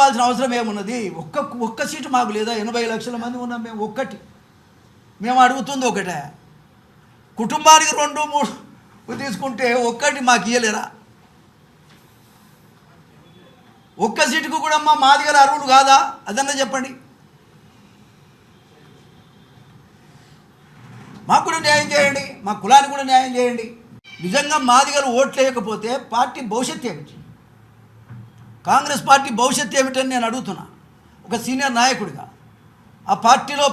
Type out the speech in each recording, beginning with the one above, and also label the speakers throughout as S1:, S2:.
S1: ఇవ్వాల్సిన అవసరం ఏమున్నది? ఒక్క సీటు మాకు లేదా? 80 లక్షల మంది ఉన్నాం మేము. ఒక్కటి మేము అడుగుతుంది ఒకటే. కుటుంబానికి 2, 3 తీసుకుంటే ఒక్కటి మాకు ఇయ్యలేరా? ఒక్క సీటుకు కూడా మా మాదిగల అర్హులు కాదా? అదన్నా చెప్పండి. మాకు కూడా న్యాయం చేయండి, మా కులానికి కూడా న్యాయం చేయండి. నిజంగా మాదిగలు ఓట్లు వేయకపోతే పార్టీ భవిష్యత్తు ఏమిటి? కాంగ్రెస్ పార్టీ భవిష్యత్తు ఏమిటని నేను అడుగుతున్నా. ఒక సీనియర్ నాయకుడిగా, ఆ పార్టీలో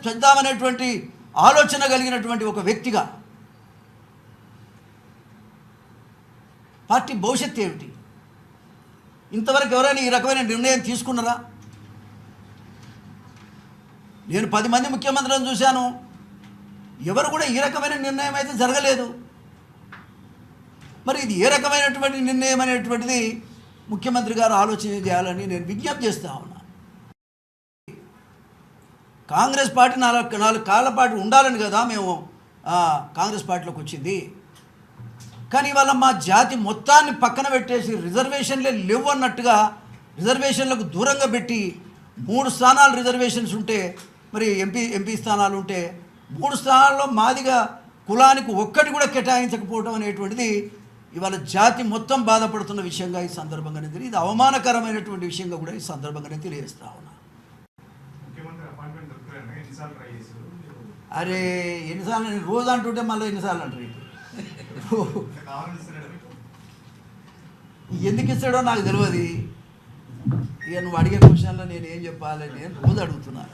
S1: చేద్దామనేటువంటి ఆలోచన కలిగినటువంటి ఒక వ్యక్తిగా, పార్టీ భవిష్యత్తు ఏమిటి? ఇంతవరకు ఎవరైనా ఈ రకమైన నిర్ణయం తీసుకున్నారా? నేను 10 మంది ముఖ్యమంత్రులను చూశాను, ఎవరు కూడా ఈ రకమైన నిర్ణయం అయితే జరగలేదు. మరి ఇది ఏ రకమైనటువంటి నిర్ణయం అనేటువంటిది ముఖ్యమంత్రి గారు ఆలోచన చేయాలని నేను విజ్ఞప్తి చేస్తా ఉన్నా. కాంగ్రెస్ పార్టీ 4 కాళ్ళ పాటు ఉండాలని కదా మేము కాంగ్రెస్ పార్టీలోకి వచ్చింది. కానీ ఇవాళ మా జాతి మొత్తాన్ని పక్కన పెట్టేసి రిజర్వేషన్లే లేవు అన్నట్టుగా రిజర్వేషన్లకు దూరంగా పెట్టి 3 స్థానాలు రిజర్వేషన్స్ ఉంటే, మరి ఎంపీ స్థానాలు ఉంటే 3 స్థానాల్లో మాదిగా కులానికి ఒక్కటి కూడా కేటాయించకపోవడం అనేటువంటిది ఇవాళ జాతి మొత్తం బాధపడుతున్న విషయంగా ఈ సందర్భంగానే తెలియదు. ఇది అవమానకరమైనటువంటి విషయంగా కూడా ఈ సందర్భంగానే తెలియజేస్తా ఉన్నా. అరే ఎన్నిసార్లు నేను రోజు అంటుంటే మళ్ళీ ఎన్నిసార్లు అంటారు? ఎందుకు ఇస్తాడో నాకు తెలియదు. ఇక నువ్వు అడిగే క్వశ్చన్లో నేను ఏం చెప్పాలి? నేను రోజు అడుగుతున్నా.